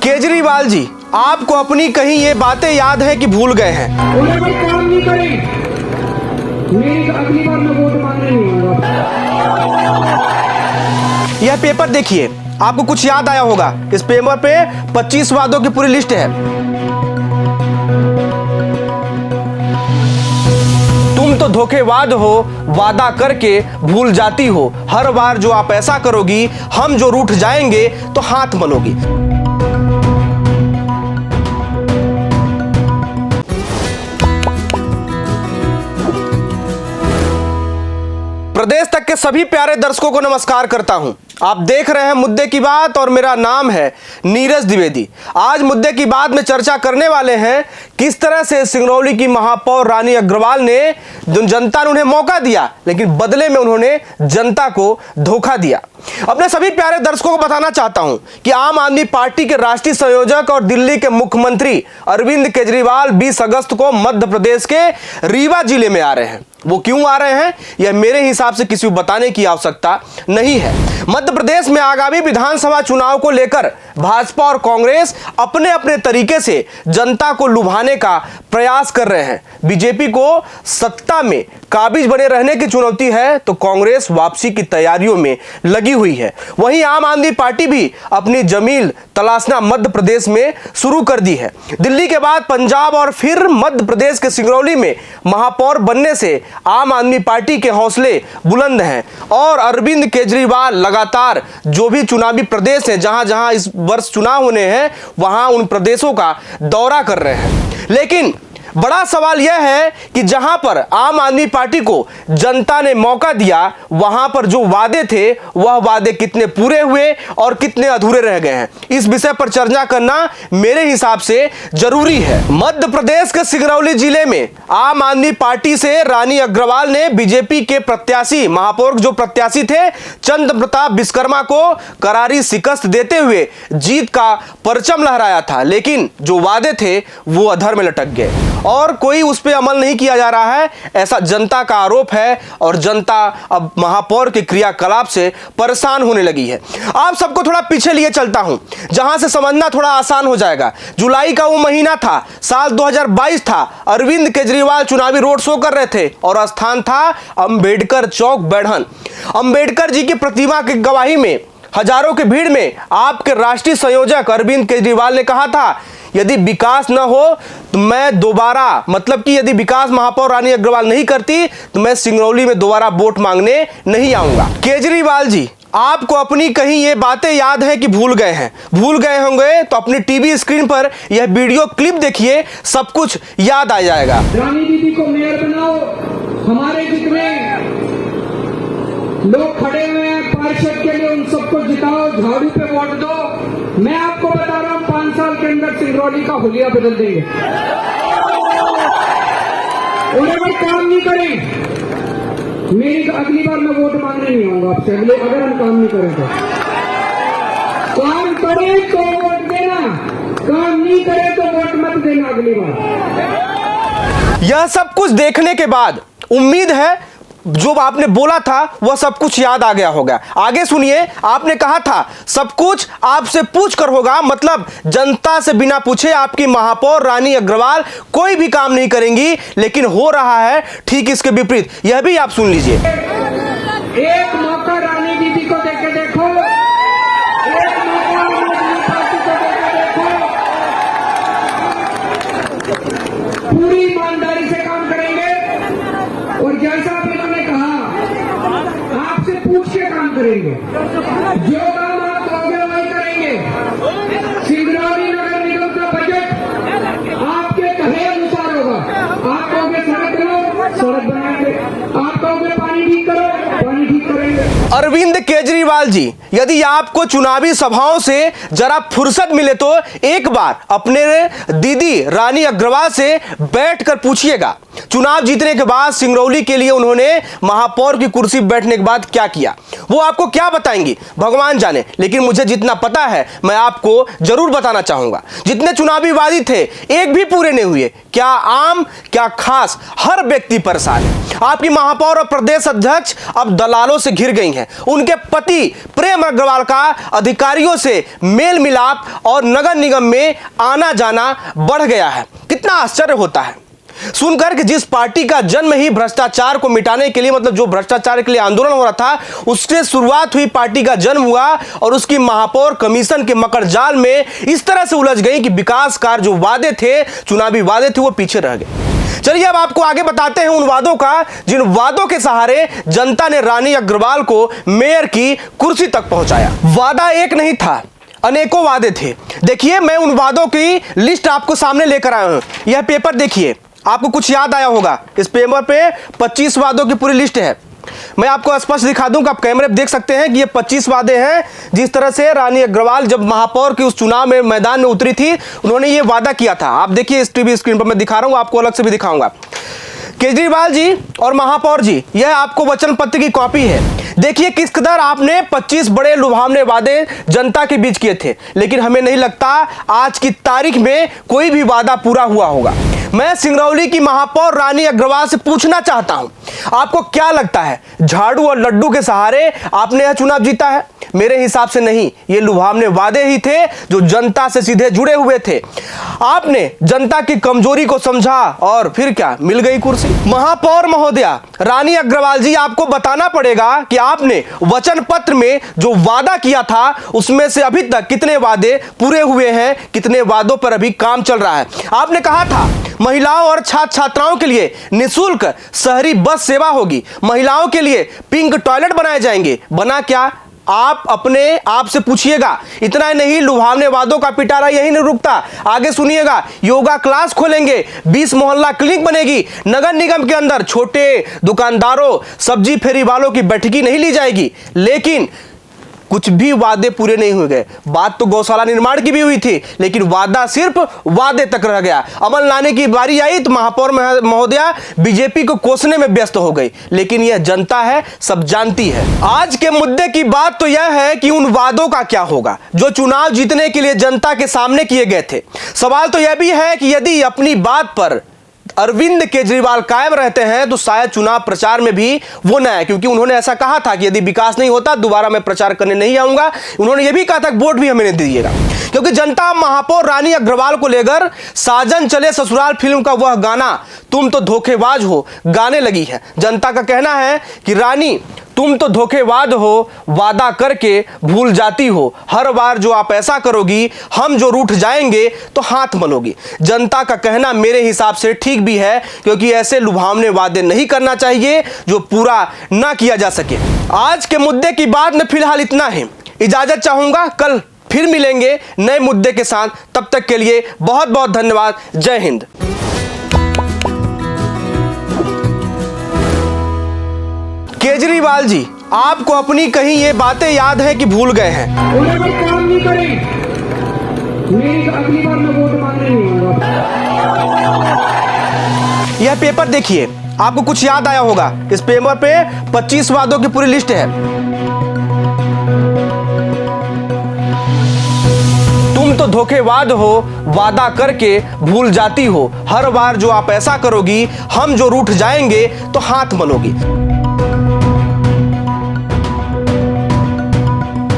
केजरीवाल जी, आपको अपनी कहीं ये बातें याद है कि भूल गए हैं? काम नहीं करें, मेरी अगली बार मैं वोट मांगने नहीं आऊंगा। यह पेपर देखिए, आपको कुछ याद आया होगा। इस पेपर पे 25 वादों की पूरी लिस्ट है। तुम तो धोखेबाज हो, वादा करके भूल जाती हो। हर बार जो आप ऐसा करोगी, हम जो रूठ जाएंगे तो हाथ मलोगी। प्रदेश तक के सभी प्यारे दर्शकों को नमस्कार करता हूं। आप देख रहे हैं मुद्दे की बात और मेरा नाम है नीरज द्विवेदी। आज मुद्दे की बात में चर्चा करने वाले हैं किस तरह से सिंगरौली की महापौर रानी अग्रवाल ने, जनता ने उन्हें मौका दिया लेकिन बदले में उन्होंने जनता को धोखा दिया। अपने सभी प्यारे दर्शकों को बताना चाहता हूं कि आम आदमी पार्टी के राष्ट्रीय संयोजक और दिल्ली के मुख्यमंत्री अरविंद केजरीवाल 20 अगस्त को मध्य प्रदेश के रीवा जिले में आ रहे हैं। वो क्यों आ रहे हैं, यह मेरे हिसाब से किसी को बताने की आवश्यकता नहीं है। मध्य प्रदेश में आगामी विधानसभा चुनाव को लेकर भाजपा और कांग्रेस अपने अपने तरीके से जनता को लुभाने का प्रयास कर रहे हैं। बीजेपी को सत्ता में काबिज बने रहने की चुनौती है तो कांग्रेस वापसी की तैयारियों में लगी हुई है। वहीं आम आदमी पार्टी भी अपनी जमीन तलाशना मध्य प्रदेश में शुरू कर दी है। दिल्ली के बाद पंजाब और फिर मध्य प्रदेश के सिंगरौली में महापौर बनने से आम आदमी पार्टी के हौसले बुलंद हैं और अरविंद केजरीवाल लगातार जो भी चुनावी प्रदेश हैं, जहां जहां इस वर्ष चुनाव होने हैं, वहां उन प्रदेशों का दौरा कर रहे हैं। लेकिन बड़ा सवाल यह है कि जहां पर आम आदमी पार्टी को जनता ने मौका दिया, वहां पर जो वादे थे वह वादे कितने पूरे हुए और कितने अधूरे रह गए हैं, इस विषय पर चर्चा करना मेरे हिसाब से जरूरी है। मध्य प्रदेश के सिंगरौली जिले में आम आदमी पार्टी से रानी अग्रवाल ने बीजेपी के प्रत्याशी, महापौर जो प्रत्याशी थे चंद्र प्रताप विश्वकर्मा को करारी शिकस्त देते हुए जीत का परचम लहराया था। लेकिन जो वादे थे वो अधर में लटक गए और कोई उस पर अमल नहीं किया जा रहा है, ऐसा जनता का आरोप है और जनता अब महापौर के क्रियाकलाप से परेशान होने लगी है। आप सबको थोड़ा पीछे लिए चलता हूं, जहां से समझना थोड़ा आसान हो जाएगा। जुलाई का वो महीना था, साल 2022 था। अरविंद केजरीवाल चुनावी रोड शो कर रहे थे और स्थान था अंबेडकर चौक, बैढ़न। अंबेडकर जी की प्रतिमा की गवाही में हजारों की भीड़ में आपके राष्ट्रीय संयोजक अरविंद केजरीवाल ने कहा था, यदि विकास न हो तो मैं दोबारा, मतलब कि यदि विकास महापौर रानी अग्रवाल नहीं करती तो मैं सिंगरौली में दोबारा वोट मांगने नहीं आऊंगा। केजरीवाल जी, आपको अपनी कहीं ये बातें याद है कि भूल गए हैं? भूल गए होंगे तो अपनी टीवी स्क्रीन पर यह वीडियो क्लिप देखिए, सब कुछ याद आ जाएगा। रानी दीदी को मेयर बनाओ, हमारे जितने लोग खड़े हुए हैं पार्षद के लिए उन सबको जिताओ, झाड़ू पे वोट दो। मैं आपको बता रहा हूं 5 साल के अंदर सिंगरौली का हुलिया बदल देंगे। और अगर काम नहीं करें, मेरी अगली बार मैं वोट मांगने नहीं आऊंगा आपसे। अगर हम काम नहीं करें तो काम करें तो वोट देना, काम नहीं करें तो वोट मत देना अगली बार। यह सब कुछ देखने के बाद उम्मीद है जो आपने बोला था वह सब कुछ याद आ गया होगा। आगे सुनिए, आपने कहा था सब कुछ आपसे पूछ कर होगा, मतलब जनता से बिना पूछे आपकी महापौर रानी अग्रवाल कोई भी काम नहीं करेंगी, लेकिन हो रहा है ठीक इसके विपरीत। यह भी आप सुन लीजिए। एक मौका रानी दीदी को देके देखो, एक मौका आम पार्टी को देके देखो, पूरी ईमानदारी से काम करेंगे और जैसा पूछ के काम करेंगे, जो काम आप कहोगे वही करेंगे। सिंगरौली नगर निगम का बजट आपके कहे अनुसार होगा। आप कहोगे सड़क बनाओ, सड़क बनाएंगे। आप कहोगे पानी ठीक करो, पानी ठीक करेंगे। अरविंद केजरीवाल जी, यदि आपको चुनावी सभाओं से जरा फुर्सत मिले तो एक बार अपने दीदी रानी अग्रवाल से बैठकर पूछिएगा, चुनाव जीतने के बाद सिंगरौली के लिए उन्होंने महापौर की कुर्सी बैठने के बाद क्या किया। वो आपको क्या बताएंगी भगवान जाने, लेकिन मुझे जितना पता है मैं आपको जरूर बताना चाहूंगा। जितने चुनावी वादी थे एक भी पूरे नहीं हुए, क्या आम क्या खास, हर व्यक्ति परेशान है। आपकी महापौर और प्रदेश अध्यक्ष अब दलालों से घिर गई हैं। हैं। उनके पति प्रेम अग्रवाल का अधिकारियों से मेल मिलाप और नगर निगम में आना जाना बढ़ गया है। कितना आश्चर्य होता है सुनकर कि जिस पार्टी का जन्म ही भ्रष्टाचार को मिटाने के लिए, मतलब जो भ्रष्टाचार के लिए आंदोलन हो रहा था, उससे शुरुआत हुई, पार्टी का जन्म हुआ और उसकी महापौर कमीशन के मकर जाल में इस तरह से उलझ गई कि विकास कार्य जो वादे थे, चुनावी वादे थे, वो पीछे रह गए। चलिए अब आपको आगे बताते हैं उन वादों का जिन वादों के सहारे जनता ने रानी अग्रवाल को मेयर की कुर्सी तक पहुंचाया। वादा एक नहीं था, अनेकों वादे थे। देखिए मैं उन वादों की लिस्ट आपको सामने लेकर आया हूं। यह पेपर देखिए, आपको कुछ याद आया होगा। इस पेपर पे 25 वादों की पूरी लिस्ट है। मैं आपको स्पष्ट दिखा दूंगा, आप कैमरे पे देख सकते हैं कि ये 25 वादे हैं। जिस तरह से रानी अग्रवाल जब महापौर के उस चुनाव में मैदान में उतरी थी, उन्होंने ये वादा किया था। आप देखिए इस टीवी स्क्रीन पर मैं दिखा रहा हूं, आपको अलग से भी दिखाऊंगा। केजरीवाल जी और महापौर जी, यह आपको वचन पत्र की कॉपी है। देखिए किस कदर आपने 25 बड़े लुभावने वादे जनता के बीच किए थे, लेकिन हमें नहीं लगता आज की तारीख में कोई भी वादा पूरा हुआ होगा। मैं सिंगरौली की महापौर रानी अग्रवाल से पूछना चाहता हूं, आपको क्या लगता है झाड़ू और लड्डू के सहारे आपने यह चुनाव जीता है? मेरे हिसाब से नहीं, ये लुभावने वादे ही थे जो जनता से सीधे जुड़े हुए थे। आपने जनता की कमजोरी को समझा और फिर क्या, मिल गई कुर्सी। महापौर महोदया रानी अग्रवाल जी, आपको बताना पड़ेगा कि आपने वचन पत्र में जो वादा किया था उसमें से अभी तक कितने वादे पूरे हुए हैं, कितने वादों पर अभी काम चल रहा है। आपने कहा था महिलाओं और छात्र छात्राओं के लिए निःशुल्क शहरी बस सेवा होगी, महिलाओं के लिए पिंक टॉयलेट बनाए जाएंगे। बना क्या? आप अपने आप से पूछिएगा। इतना ही नहीं, लुभावने वादों का पिटारा यही नहीं रुकता, आगे सुनिएगा। योगा क्लास खोलेंगे, 20 मोहल्ला क्लिनिक बनेगी, नगर निगम के अंदर छोटे दुकानदारों, सब्जी फेरी वालों की बैठकी नहीं ली जाएगी। लेकिन कुछ भी वादे पूरे नहीं हुए गए। बात तो गौशाला निर्माण की भी हुई थी, लेकिन वादा सिर्फ वादे तक रह गया। अमल लाने की बारी आई तो महापौर महोदया बीजेपी को कोसने में व्यस्त हो गई, लेकिन यह जनता है, सब जानती है। आज के मुद्दे की बात तो यह है कि उन वादों का क्या होगा जो चुनाव जीतने के लिए जनता के सामने किए गए थे। सवाल तो यह भी है कि यदि अपनी बात पर अरविंद केजरीवाल कायम रहते हैं तो शायद चुनाव प्रचार में भी वो न आए, क्योंकि उन्होंने ऐसा कहा था कि यदि विकास नहीं होता दोबारा मैं प्रचार करने नहीं आऊंगा। उन्होंने ये भी कहा था कि वोट भी हमें नहीं दीजिएगा, क्योंकि जनता महापौर रानी अग्रवाल को लेकर साजन चले ससुराल फिल्म का वह गाना तुम तो धोखेबाज हो गाने लगी है। जनता का कहना है कि रानी तुम तो धोखेबाज हो, वादा करके भूल जाती हो, हर बार जो आप ऐसा करोगी हम जो रूठ जाएंगे तो हाथ मलोगी। जनता का कहना मेरे हिसाब से ठीक भी है, क्योंकि ऐसे लुभावने वादे नहीं करना चाहिए जो पूरा ना किया जा सके। आज के मुद्दे की बात में फिलहाल इतना ही, इजाजत चाहूंगा, कल फिर मिलेंगे नए मुद्दे के साथ। तब तक के लिए बहुत बहुत धन्यवाद। जय हिंद। केजरीवाल जी, आपको अपनी कहीं ये बातें याद है कि भूल गए हैं? उन्हें कोई काम नहीं करे, मेरी अगली बार मैं वोट मांगने नहीं आऊंगा। यह पेपर देखिए, आपको कुछ याद आया होगा। इस पेपर पे 25 वादों की पूरी लिस्ट है। तुम तो धोखेबाज हो, वादा करके भूल जाती हो, हर बार जो आप ऐसा करोगी हम जो रूठ जाएंगे तो हाथ मलोगी।